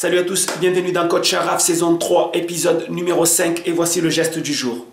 Salut à tous, bienvenue dans Coach Araf saison 3, épisode numéro 5 et voici le geste du jour.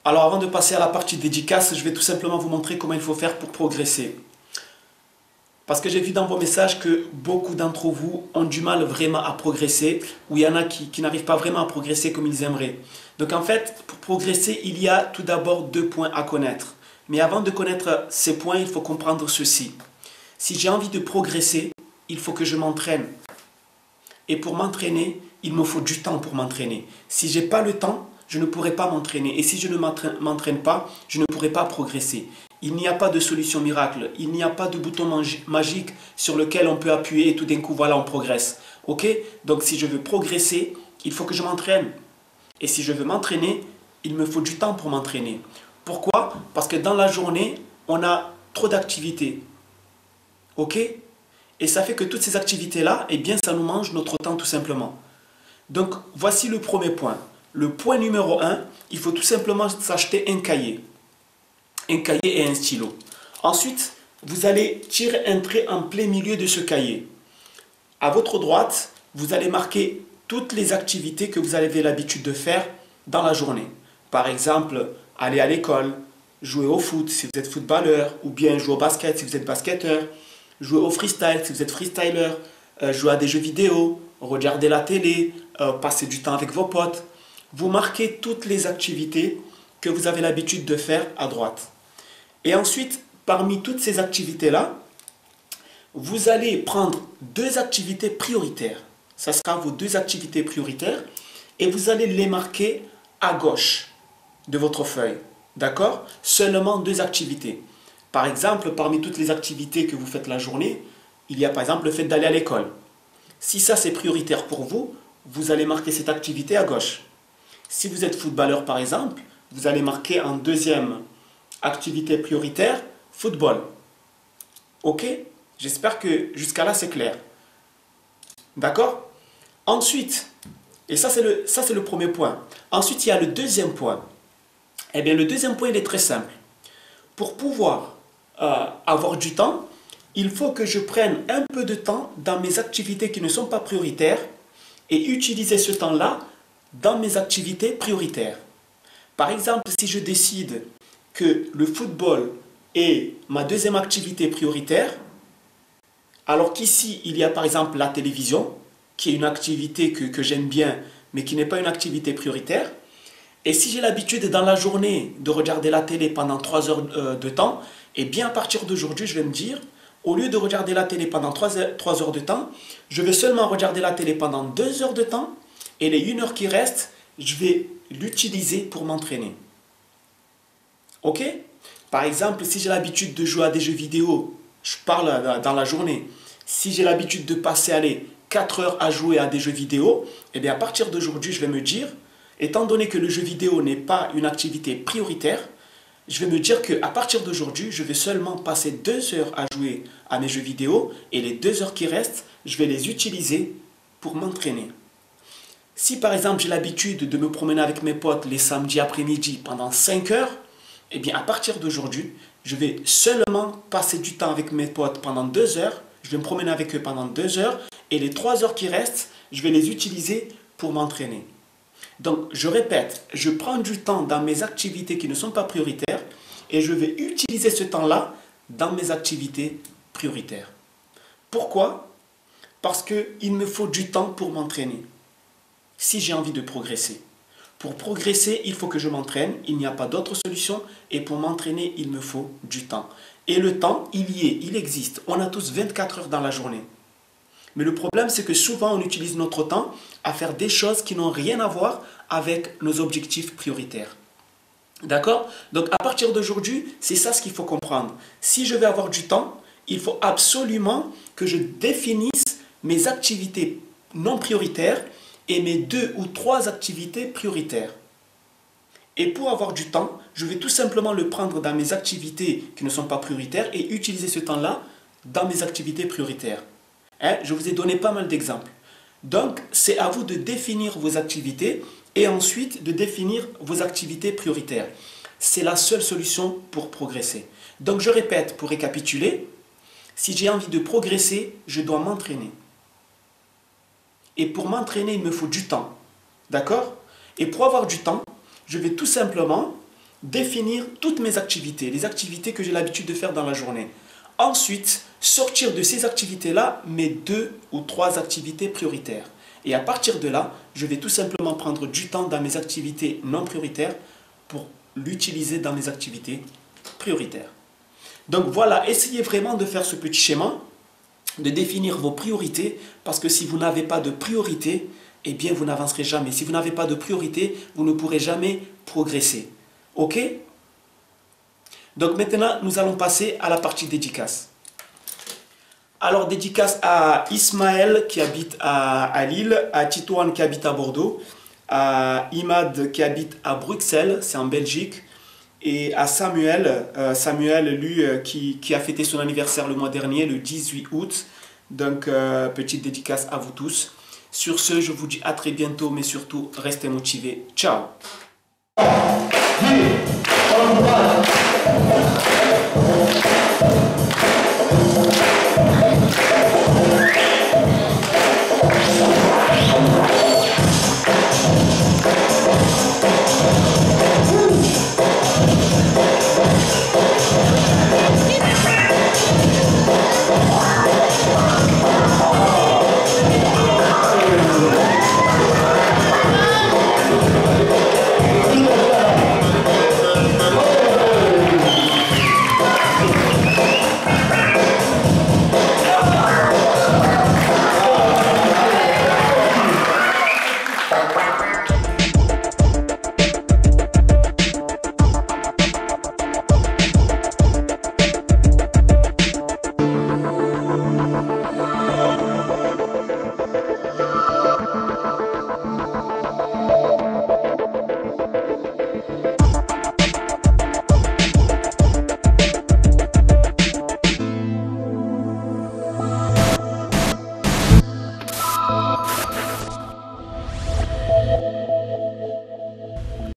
Alors avant de passer à la partie dédicace, je vais tout simplement vous montrer comment il faut faire pour progresser. Parce que j'ai vu dans vos messages que beaucoup d'entre vous ont du mal vraiment à progresser, ou il y en a qui n'arrivent pas vraiment à progresser comme ils aimeraient. Donc en fait, pour progresser, il y a tout d'abord 2 points à connaître. Mais avant de connaître ces points, il faut comprendre ceci. Si j'ai envie de progresser, il faut que je m'entraîne. Et pour m'entraîner, il me faut du temps pour m'entraîner. Si je n'ai pas le temps, je ne pourrai pas m'entraîner. Et si je ne m'entraîne pas, je ne pourrai pas progresser. Il n'y a pas de solution miracle. Il n'y a pas de bouton magique sur lequel on peut appuyer et tout d'un coup, voilà, on progresse. Ok? Donc si je veux progresser, il faut que je m'entraîne. Et si je veux m'entraîner, il me faut du temps pour m'entraîner. Pourquoi? Parce que dans la journée, on a trop d'activités. Ok? Et ça fait que toutes ces activités-là, eh bien, ça nous mange notre temps tout simplement. Donc, voici le premier point. Le point numéro 1, il faut tout simplement s'acheter un cahier. Un cahier et un stylo. Ensuite, vous allez tirer un trait en plein milieu de ce cahier. À votre droite, vous allez marquer toutes les activités que vous avez l'habitude de faire dans la journée. Par exemple, aller à l'école, jouer au foot si vous êtes footballeur, ou bien jouer au basket si vous êtes basketteur, jouer au freestyle si vous êtes freestyler, jouer à des jeux vidéo, regarder la télé, passer du temps avec vos potes. Vous marquez toutes les activités que vous avez l'habitude de faire à droite. Et ensuite, parmi toutes ces activités-là, vous allez prendre 2 activités prioritaires. Ça sera vos 2 activités prioritaires et vous allez les marquer à gauche de votre feuille. D'accord? Seulement 2 activités. Par exemple, parmi toutes les activités que vous faites la journée, il y a par exemple le fait d'aller à l'école. Si ça c'est prioritaire pour vous, vous allez marquer cette activité à gauche. Si vous êtes footballeur par exemple, vous allez marquer en 2e activité prioritaire, football. Ok? J'espère que jusqu'à là c'est clair. D'accord? Ensuite, et ça c'est le premier point. Ensuite il y a le 2e point. Eh bien le 2e point il est très simple. Pour pouvoir avoir du temps, il faut que je prenne un peu de temps dans mes activités qui ne sont pas prioritaires et utiliser ce temps-là dans mes activités prioritaires. Par exemple, si je décide que le football est ma 2e activité prioritaire, alors qu'ici, il y a par exemple la télévision, qui est une activité que j'aime bien, mais qui n'est pas une activité prioritaire, et si j'ai l'habitude dans la journée de regarder la télé pendant 3 heures de temps, et bien à partir d'aujourd'hui, je vais me dire, au lieu de regarder la télé pendant 3 heures de temps, je vais seulement regarder la télé pendant 2 heures de temps, et les 1 heure qui restent, je vais l'utiliser pour m'entraîner. Ok? Par exemple, si j'ai l'habitude de jouer à des jeux vidéo, je parle dans la journée. Si j'ai l'habitude de passer 4 heures à jouer à des jeux vidéo, eh bien à partir d'aujourd'hui, je vais me dire, étant donné que le jeu vidéo n'est pas une activité prioritaire, je vais me dire qu'à partir d'aujourd'hui, je vais seulement passer 2 heures à jouer à mes jeux vidéo et les 2 heures qui restent, je vais les utiliser pour m'entraîner. Si par exemple j'ai l'habitude de me promener avec mes potes les samedis après-midi pendant 5 heures, eh bien à partir d'aujourd'hui, je vais seulement passer du temps avec mes potes pendant 2 heures, je vais me promener avec eux pendant 2 heures et les 3 heures qui restent, je vais les utiliser pour m'entraîner. Donc je répète, je prends du temps dans mes activités qui ne sont pas prioritaires et je vais utiliser ce temps-là dans mes activités prioritaires. Pourquoi? Parce qu'il me faut du temps pour m'entraîner. Si j'ai envie de progresser. Pour progresser, il faut que je m'entraîne. Il n'y a pas d'autre solution. Et pour m'entraîner, il me faut du temps. Et le temps, il y est, il existe. On a tous 24 heures dans la journée. Mais le problème, c'est que souvent, on utilise notre temps à faire des choses qui n'ont rien à voir avec nos objectifs prioritaires. D'accord? Donc, à partir d'aujourd'hui, c'est ça ce qu'il faut comprendre. Si je veux avoir du temps, il faut absolument que je définisse mes activités non prioritaires et mes 2 ou 3 activités prioritaires. Et pour avoir du temps, je vais tout simplement le prendre dans mes activités qui ne sont pas prioritaires et utiliser ce temps-là dans mes activités prioritaires. Je vous ai donné pas mal d'exemples. Donc, c'est à vous de définir vos activités et ensuite de définir vos activités prioritaires. C'est la seule solution pour progresser. Donc, je répète pour récapituler. Si j'ai envie de progresser, je dois m'entraîner. Et pour m'entraîner, il me faut du temps. D'accord? Et pour avoir du temps, je vais tout simplement définir toutes mes activités, les activités que j'ai l'habitude de faire dans la journée. Ensuite, sortir de ces activités-là mes 2 ou 3 activités prioritaires. Et à partir de là, je vais tout simplement prendre du temps dans mes activités non prioritaires pour l'utiliser dans mes activités prioritaires. Donc voilà, essayez vraiment de faire ce petit schéma, de définir vos priorités, parce que si vous n'avez pas de priorité, eh bien vous n'avancerez jamais. Si vous n'avez pas de priorité, vous ne pourrez jamais progresser. Ok? Donc maintenant, nous allons passer à la partie dédicace. Alors, dédicace à Ismaël qui habite à Lille, à Titouane qui habite à Bordeaux, à Imad qui habite à Bruxelles, c'est en Belgique, et à Samuel, lui, qui a fêté son anniversaire le mois dernier, le 18 août. Donc, petite dédicace à vous tous. Sur ce, je vous dis à très bientôt, mais surtout, restez motivés. Ciao!